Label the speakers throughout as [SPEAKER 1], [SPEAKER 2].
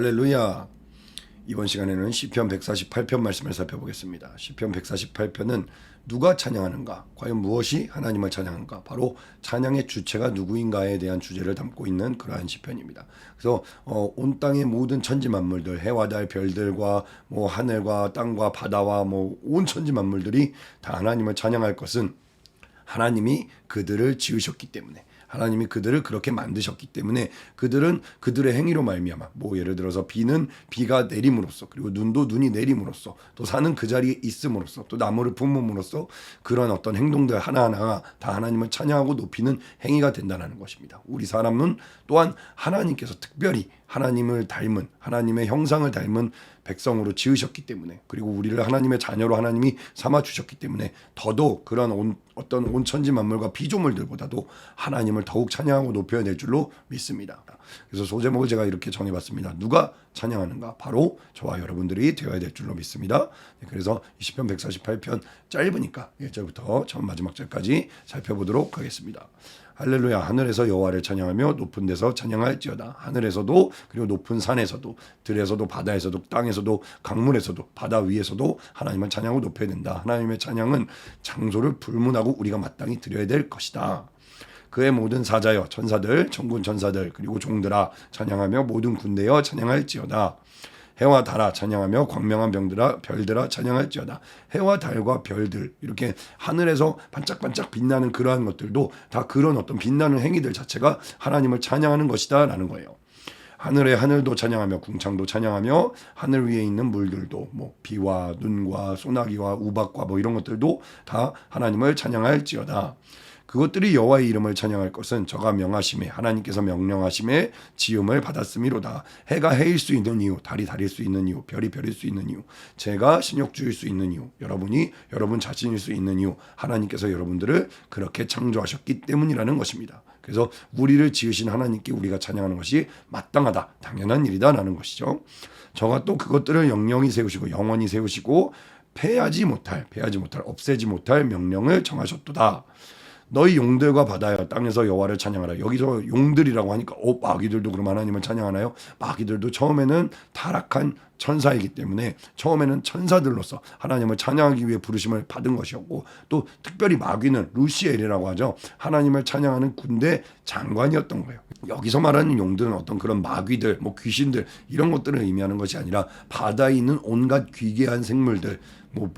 [SPEAKER 1] 할렐루야. 이번 시간에는 시편 148편 말씀을 살펴보겠습니다. 시편 148편은 누가 찬양하는가? 과연 무엇이 하나님을 찬양하는가? 바로 찬양의 주체가 누구인가에 대한 주제를 담고 있는 그러한 시편입니다. 그래서 온 땅의 모든 천지 만물들, 해와 달, 별들과 하늘과 땅과 바다와 온 천지 만물들이 다 하나님을 찬양할 것은 하나님이 그들을 지으셨기 때문에, 하나님이 그들을 그렇게 만드셨기 때문에 그들은 그들의 행위로 말미암아 예를 들어서 비는 비가 내림으로써, 그리고 눈도 눈이 내림으로써, 또 산은 그 자리에 있음으로써, 또 나무를 품음으로써 그런 어떤 행동들 하나하나가 다 하나님을 찬양하고 높이는 행위가 된다는 것입니다. 우리 사람은 또한 하나님께서 특별히 하나님을 닮은, 하나님의 형상을 닮은 백성으로 지으셨기 때문에, 그리고 우리를 하나님의 자녀로 하나님이 삼아 주셨기 때문에 더더욱 그런 어떤 온 천지 만물과 피조물들보다도 하나님을 더욱 찬양하고 높여야 될 줄로 믿습니다. 그래서 소제목을 제가 이렇게 정해봤습니다. 누가 찬양하는가? 바로 저와 여러분들이 되어야 될 줄로 믿습니다. 그래서 시편 148편 짧으니까 1절부터 처음 마지막 절까지 살펴보도록 하겠습니다. 할렐루야. 하늘에서 여호와를 찬양하며 높은 데서 찬양할지어다. 하늘에서도, 그리고 높은 산에서도, 들에서도, 바다에서도, 땅에서도, 강물에서도, 바다 위에서도 하나님을 찬양하고 높여야 된다. 하나님의 찬양은 장소를 불문하고 우리가 마땅히 드려야 될 것이다. 그의 모든 사자여, 천사들, 천군 천사들, 그리고 종들아 찬양하며 모든 군대여 찬양할지어다. 해와 달아 찬양하며 광명한 별들아 찬양할지어다. 해와 달과 별들, 이렇게 하늘에서 반짝반짝 빛나는 그러한 것들도 다 그런 어떤 빛나는 행위들 자체가 하나님을 찬양하는 것이다 라는 거예요. 하늘의 하늘도 찬양하며 궁창도 찬양하며 하늘 위에 있는 물들도, 비와 눈과 소나기와 우박과 이런 것들도 다 하나님을 찬양할지어다. 그것들이 여호와의 이름을 찬양할 것은 저가 명하심에, 하나님께서 명령하심에 지음을 받았음이로다. 해가 해일 수 있는 이유, 달이 달일 수 있는 이유, 별이 별일 수 있는 이유, 제가 신욕주일 수 있는 이유, 여러분이 여러분 자신일 수 있는 이유, 하나님께서 여러분들을 그렇게 창조하셨기 때문이라는 것입니다. 그래서 우리를 지으신 하나님께 우리가 찬양하는 것이 마땅하다, 당연한 일이다 라는 것이죠. 저가 또 그것들을 영영히 세우시고 영원히 세우시고 패하지 못할, 없애지 못할 명령을 정하셨도다. 너희 용들과 바다여 땅에서 여호와를 찬양하라. 여기서 용들이라고 하니까 마귀들도 그럼 하나님을 찬양하나요? 마귀들도 처음에는 타락한 천사이기 때문에 처음에는 천사들로서 하나님을 찬양하기 위해 부르심을 받은 것이었고, 또 특별히 마귀는 루시엘이라고 하죠. 하나님을 찬양하는 군대 장관이었던 거예요. 여기서 말하는 용들은 어떤 그런 마귀들, 귀신들 이런 것들을 의미하는 것이 아니라 바다에 있는 온갖 귀괴한 생물들,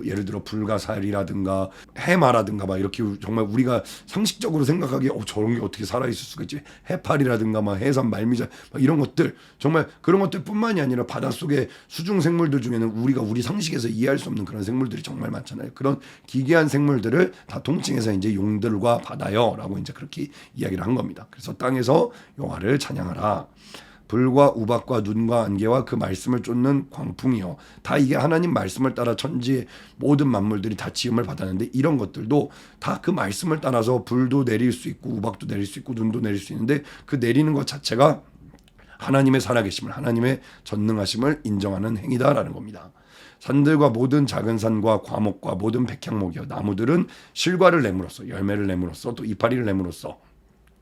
[SPEAKER 1] 예를 들어 불가사리라든가 해마라든가 이렇게 정말 우리가 상식적으로 생각하기에 저런 게 어떻게 살아있을 수가 있지, 해파리라든가 해삼, 말미잘 이런 것들, 정말 그런 것들뿐만이 아니라 바닷속에 수중 생물들 중에는 우리 상식에서 이해할 수 없는 그런 생물들이 정말 많잖아요. 그런 기괴한 생물들을 다 통칭해서 이제 용들과 바다여라고 이제 그렇게 이야기를 한 겁니다. 그래서 땅에서 여호와를 찬양하라. 불과 우박과 눈과 안개와 그 말씀을 쫓는 광풍이요. 다 이게 하나님 말씀을 따라 천지의 모든 만물들이 다 지음을 받았는데, 이런 것들도 다 그 말씀을 따라서 불도 내릴 수 있고 우박도 내릴 수 있고 눈도 내릴 수 있는데, 그 내리는 것 자체가 하나님의 살아계심을, 하나님의 전능하심을 인정하는 행위다라는 겁니다. 산들과 모든 작은 산과 과목과 모든 백향목이요. 나무들은 실과를 내므로써, 열매를 내므로써, 또 이파리를 내므로써,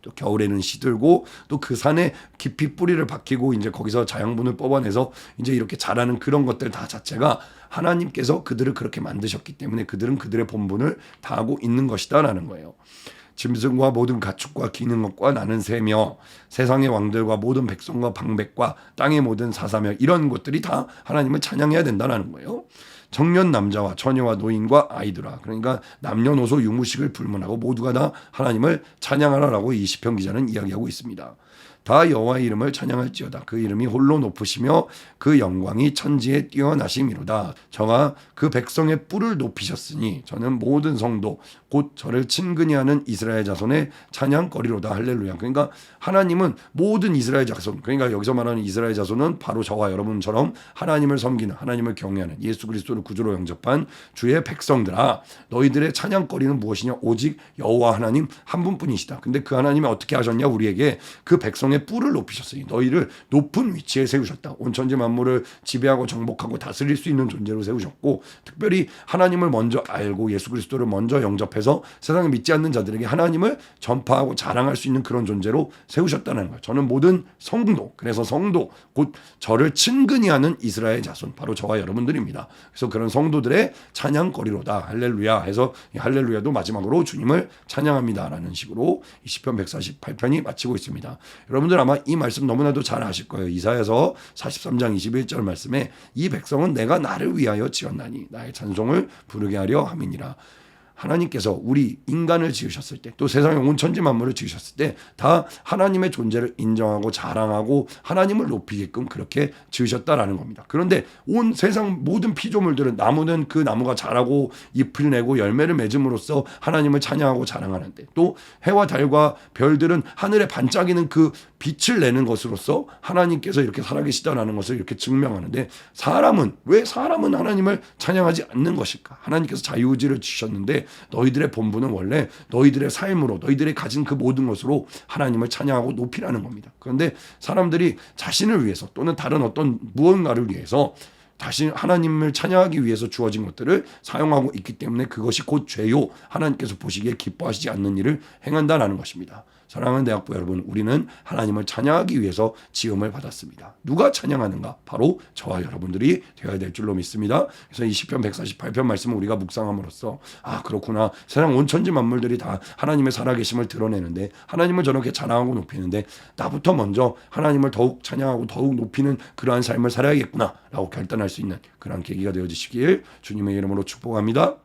[SPEAKER 1] 또 겨울에는 시들고, 또 그 산에 깊이 뿌리를 박히고 이제 거기서 자양분을 뽑아내서 이제 이렇게 자라는 그런 것들 다 자체가 하나님께서 그들을 그렇게 만드셨기 때문에 그들은 그들의 본분을 다하고 있는 것이다라는 거예요. 짐승과 모든 가축과 기는 것과 나는 새며 세상의 왕들과 모든 백성과 방백과 땅의 모든 사사며, 이런 것들이 다 하나님을 찬양해야 된다는 거예요. 청년 남자와 처녀와 노인과 아이들아, 그러니까 남녀노소 유무식을 불문하고 모두가 다 하나님을 찬양하라라고 이 시편 기자는 이야기하고 있습니다. 다 여호와의 이름을 찬양할지어다. 그 이름이 홀로 높으시며 그 영광이 천지에 뛰어나심이로다. 저가 그 백성의 뿔을 높이셨으니 저는 모든 성도 곧 저를 친근히 하는 이스라엘 자손의 찬양거리로다. 할렐루야. 그러니까 하나님은 모든 이스라엘 자손, 그러니까 여기서 말하는 이스라엘 자손은 바로 저와 여러분처럼 하나님을 섬기는, 하나님을 경외하는, 예수 그리스도를 구주로 영접한 주의 백성들아, 너희들의 찬양거리는 무엇이냐? 오직 여호와 하나님 한 분뿐이시다. 근데 그 하나님이 어떻게 하셨냐? 우리에게 그 백성 백성의 뿔을 높이셨으니 너희를 높은 위치에 세우셨다. 온 천지 만물을 지배하고 정복하고 다스릴 수 있는 존재로 세우셨고, 특별히 하나님을 먼저 알고 예수 그리스도를 먼저 영접해서 세상에 믿지 않는 자들에게 하나님을 전파하고 자랑할 수 있는 그런 존재로 세우셨다는 거예요. 저는 모든 성도, 그래서 성도 곧 저를 친근히 하는 이스라엘 자손, 바로 저와 여러분들입니다. 그래서 그런 성도들의 찬양거리로다. 할렐루야 해서 이 할렐루야도 마지막으로 주님을 찬양합니다라는 식으로 이 시편 148편이 마치고 있습니다. 여러분들 아마 이 말씀 너무나도 잘 아실 거예요. 이사야서 43장 21절 말씀에 이 백성은 내가 나를 위하여 지었나니 나의 찬송을 부르게 하려 함이니라. 하나님께서 우리 인간을 지으셨을 때, 또 세상의 온 천지 만물을 지으셨을 때 다 하나님의 존재를 인정하고 자랑하고 하나님을 높이게끔 그렇게 지으셨다라는 겁니다. 그런데 온 세상 모든 피조물들은, 나무는 그 나무가 자라고 잎을 내고 열매를 맺음으로써 하나님을 찬양하고 자랑하는데, 또 해와 달과 별들은 하늘에 반짝이는 그 빛을 내는 것으로서 하나님께서 이렇게 살아계시다라는 것을 이렇게 증명하는데, 왜 사람은 하나님을 찬양하지 않는 것일까? 하나님께서 자유의지를 주셨는데 너희들의 본분은 원래 너희들의 삶으로, 너희들이 가진 그 모든 것으로 하나님을 찬양하고 높이라는 겁니다. 그런데 사람들이 자신을 위해서 또는 다른 어떤 무언가를 위해서 하나님을 찬양하기 위해서 주어진 것들을 사용하고 있기 때문에 그것이 곧 죄요, 하나님께서 보시기에 기뻐하시지 않는 일을 행한다라는 것입니다. 사랑하는 대학부 여러분, 우리는 하나님을 찬양하기 위해서 지음을 받았습니다. 누가 찬양하는가? 바로 저와 여러분들이 되어야 될 줄로 믿습니다. 그래서 이 시편 148편 말씀을 우리가 묵상함으로써, 아 그렇구나, 세상 온 천지 만물들이 다 하나님의 살아계심을 드러내는데, 하나님을 저렇게 자랑하고 높이는데 나부터 먼저 하나님을 더욱 찬양하고 더욱 높이는 그러한 삶을 살아야겠구나 라고 결단할 수 있는 그러한 계기가 되어주시길 주님의 이름으로 축복합니다.